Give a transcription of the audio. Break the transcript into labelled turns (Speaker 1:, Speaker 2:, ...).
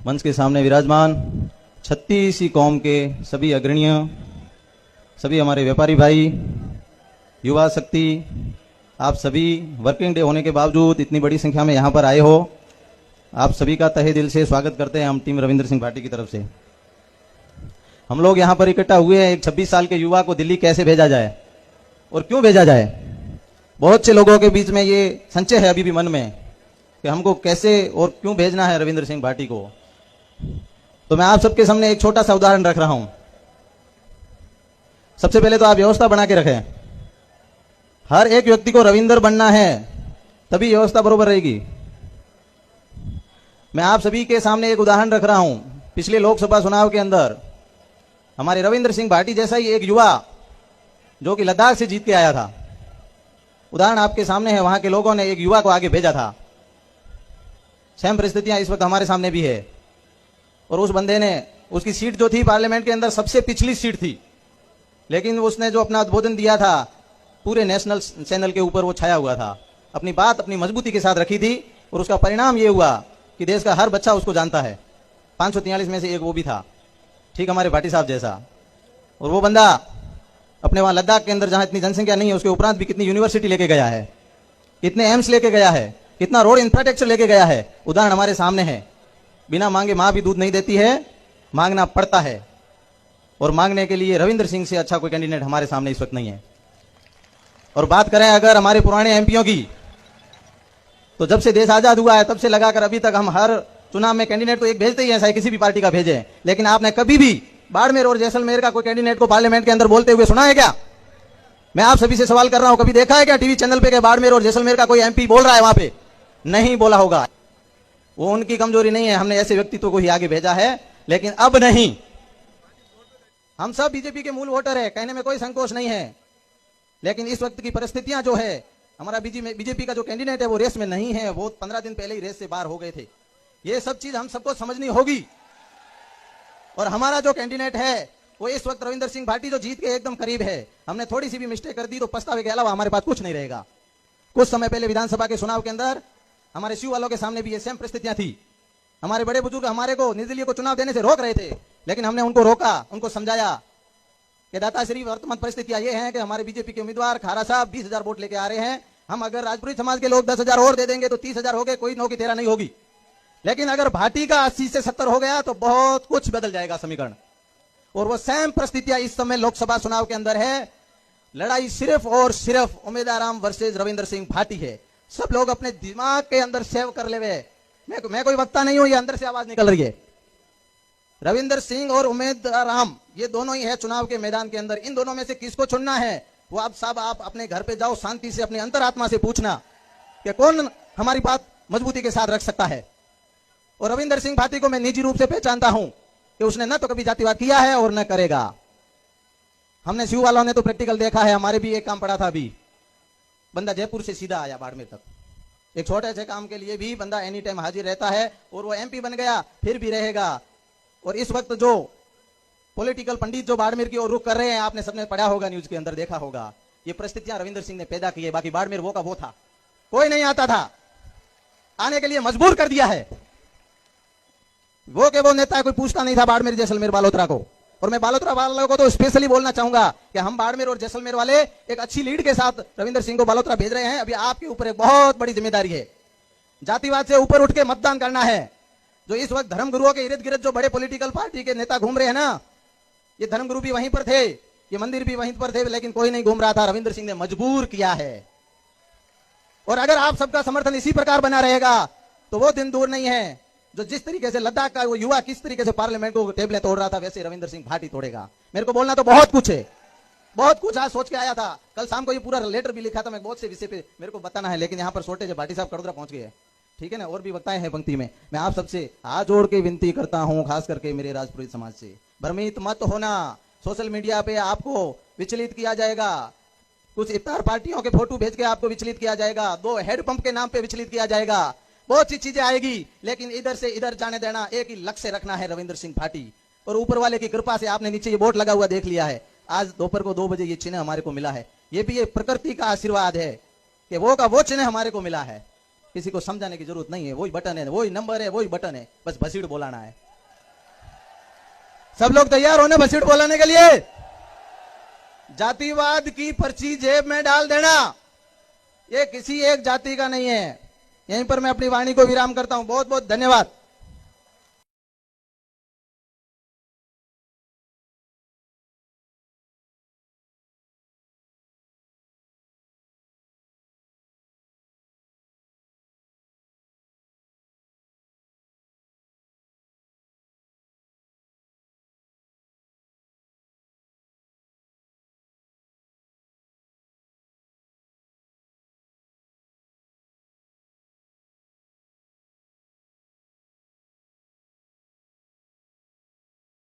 Speaker 1: मंच के सामने विराजमान 36 कौम के सभी अग्रणियों, सभी हमारे व्यापारी भाई, युवा शक्ति, आप सभी वर्किंग डे होने के बावजूद इतनी बड़ी संख्या में यहाँ पर आए हो, आप सभी का तहे दिल से स्वागत करते हैं हम टीम रविंद्र सिंह भाटी की तरफ से। हम लोग यहाँ पर इकट्ठा हुए हैं, एक 26 साल के युवा को दिल्ली कैसे भेजा जाए और क्यों भेजा जाए। बहुत से लोगों के बीच में ये संशय है अभी भी मन में कि हमको कैसे और क्यों भेजना है रविंद्र सिंह भाटी को। तो मैं आप सबके सामने एक छोटा सा उदाहरण रख रहा हूं। सबसे पहले तो आप व्यवस्था बना के रखें। हर एक व्यक्ति को रविंद्र बनना है, तभी व्यवस्था बरोबर रहेगी। मैं आप सभी के सामने एक उदाहरण रख रहा हूं। पिछले लोकसभा चुनाव के अंदर हमारे रविंद्र सिंह भाटी जैसा ही एक युवा जो कि लद्दाख से जीत के आया था, उदाहरण आपके सामने है, वहां के लोगों ने एक युवा को आगे भेजा था। सेम परिस्थितियां इस वक्त हमारे सामने भी है। और उस बंदे ने, उसकी सीट जो थी पार्लियामेंट के अंदर सबसे पिछली सीट थी, लेकिन उसने जो अपना उद्बोधन दिया था पूरे नेशनल चैनल के ऊपर वो छाया हुआ था। अपनी बात अपनी मजबूती के साथ रखी थी और उसका परिणाम ये हुआ कि देश का हर बच्चा उसको जानता है। 543 में से एक वो भी था, ठीक हमारे भाटी साहब जैसा। और वो बंदा अपने वहां लद्दाख के अंदर जहां इतनी जनसंख्या नहीं है, उसके उपरांत भी कितनी यूनिवर्सिटी लेके गया है, कितने एम्स लेके गया है, कितना रोड इंफ्रास्ट्रक्चर लेके गया है। उदाहरण हमारे सामने है। बिना मांगे मां भी दूध नहीं देती है, मांगना पड़ता है। और मांगने के लिए रविंद्र सिंह से अच्छा कोई कैंडिडेट हमारे सामने इस वक्त नहीं है। और बात करें अगर हमारे पुराने एमपीओ की, तो जब से देश आजाद हुआ है तब से लगाकर अभी तक हम हर चुनाव में कैंडिडेट तो एक भेजते ही हैं, चाहे किसी भी पार्टी का भेजे। लेकिन आपने कभी भी बाड़मेर और जैसलमेर का कोई कैंडिडेट को पार्लियामेंट के अंदर बोलते हुए सुना है क्या? मैं आप सभी से सवाल कर रहा हूं, कभी देखा है क्या टीवी चैनल पे कि बाड़मेर और जैसलमेर का कोई एमपी बोल रहा है? वहां पे नहीं बोला होगा। वो उनकी कमजोरी नहीं है, हमने ऐसे व्यक्तित्व को ही आगे भेजा है। लेकिन अब नहीं, हम सब बीजेपी के मूल वोटर है, कहने में कोई संकोच नहीं है। लेकिन इस वक्त की परिस्थितियां जो है, हमारा बीजेपी का जो कैंडिडेट है वो रेस में नहीं है, वो 15 दिन पहले ही रेस से बाहर हो गए थे। ये सब चीज हम सबको समझनी होगी। और हमारा जो कैंडिडेट है वो इस वक्त रविंद्र सिंह भाटी जो जीत के एकदम करीब है। हमने थोड़ी सी भी मिस्टेक कर दी तो पछतावे के अलावा हमारे पास कुछ नहीं रहेगा। कुछ समय पहले विधानसभा के चुनाव के अंदर हमारे शिव वालों के सामने भी ये सेम परिस्थितियां थी। हमारे बड़े बुजुर्ग हमारे को निर्दलीय को चुनाव देने से रोक रहे थे, लेकिन हमने उनको रोका, उनको समझाया कि दाताश्री वर्तमान परिस्थितियां ये हैं कि हमारे बीजेपी के उम्मीदवार खारा साहब 20,000 वोट लेके आ रहे हैं। हम अगर राजपुरी समाज के लोग 10,000 और दे देंगे तो 30,000 हो गए, कोई 9 की 13 नहीं होगी। लेकिन अगर भाटी का 80 से 70 हो गया तो बहुत कुछ बदल जाएगा समीकरण। और वो सेम परिस्थितियां इस समय लोकसभा चुनाव के अंदर है। लड़ाई सिर्फ और सिर्फ उम्मीदवार वर्सेज रविंद्र सिंह भाटी है। सब लोग अपने दिमाग के अंदर सेव कर ले। मैं कोई वक्ता नहीं हूं, ये अंदर से आवाज निकल रही है। रविंद्र सिंह और उम्मीदवार ये दोनों ही है चुनाव के मैदान के अंदर। इन दोनों में से किसको चुनना है वो आप सब आप अपने घर पे जाओ, शांति से अपने अंतरात्मा से पूछना कि कौन हमारी बात मजबूती के साथ रख सकता है। और रविंद्र सिंह भाटी को मैं निजी रूप से पहचानता हूं कि उसने न तो कभी जातिवाद किया है और न करेगा। हमने शिव वालों ने तो प्रैक्टिकल देखा है। हमारे भी एक काम पड़ा था, अभी बंदा जयपुर से सीधा आया बाड़मेर तक, एक छोटे से काम के लिए भी बंदा एनी टाइम हाजिर रहता है और वो एमपी बन गया, फिर भी रहेगा। और इस वक्त जो पॉलिटिकल पंडित जो बाड़मेर की ओर रुख कर रहे हैं, आपने सबने पढ़ा होगा, न्यूज के अंदर देखा होगा, ये परिस्थितियां रविंद्र सिंह ने पैदा की है। बाकी बाड़मेर वो का वो था, कोई नहीं आता था, आने के लिए मजबूर कर दिया है। वो के वो नेता कोई पूछता नहीं था बाड़मेर जैसलमेर बालोतरा को। और मैं बालोतरा वालों को तो स्पेशली बोलना चाहूंगा कि हम बाड़मेर और जैसलमेर वाले एक अच्छी लीड के साथ रविंद्र सिंह को बालोतरा भेज रहे हैं। अभी आपके ऊपर एक बहुत बड़ी जिम्मेदारी है, जातिवाद से ऊपर उठ के मतदान करना है। जो इस वक्त धर्मगुरुओं के इर्द गिर्द जो बड़े पॉलिटिकल पार्टी के नेता घूम रहे हैं ना, ये धर्मगुरु भी वहीं पर थे, ये मंदिर भी वहीं पर थे, लेकिन कोई नहीं घूम रहा था। रविंद्र सिंह ने मजबूर किया है। और अगर आप सबका समर्थन इसी प्रकार बना रहेगा तो वो दिन दूर नहीं है जो जिस तरीके से लद्दाख का वो युवा किस तरीके से पार्लियामेंट को टेबलें तोड़ रहा था, वैसे रविंद्र सिंह भाटी तोड़ेगा। मेरे को बोलना तो बहुत कुछ है, बहुत कुछ आज सोच के आया था। कल शाम को ये पूरा लेटर भी लिखा था मैं, बहुत से विषय पे मेरे को बताना है, लेकिन यहाँ पर शॉर्टेज है। भाटी साहब कड़ोदरा पहुंच गए, ठीक है ना, और भी वक्ताएं हैं पंक्ति में। मैं आप सबसे हाथ जोड़ के विनती करता हूँ, खास करके मेरे राजपुरी समाज से, भ्रमित मत होना। सोशल मीडिया पे आपको विचलित किया जाएगा, कुछ इफ्तार पार्टियों के फोटो भेज के आपको विचलित किया जाएगा, 2 हेडपंप के नाम पे विचलित किया जाएगा, बहुत सी चीजें आएगी। लेकिन इधर से इधर जाने देना, एक ही लक्ष्य रखना है, रविंद्र सिंह भाटी। और ऊपर वाले की कृपा से आपने नीचे ये बोर्ड लगा हुआ देख लिया है, आज दोपहर को 2 बजे ये चिन्ह हमारे को मिला है। ये भी ये प्रकृति का आशीर्वाद है कि वो का वो चिन्ह हमारे को मिला है। किसी को समझाने की जरूरत नहीं है, वही बटन है, वही नंबर है, वही बटन है, बस भसीड़ बोलाना है। सब लोग तैयार होने भसीड़ बोलाने के लिए? जातिवाद की पर्ची जेब में डाल देना, ये किसी एक जाति का नहीं है। यहीं पर मैं अपनी वाणी को विराम करता हूं। बहुत बहुत धन्यवाद।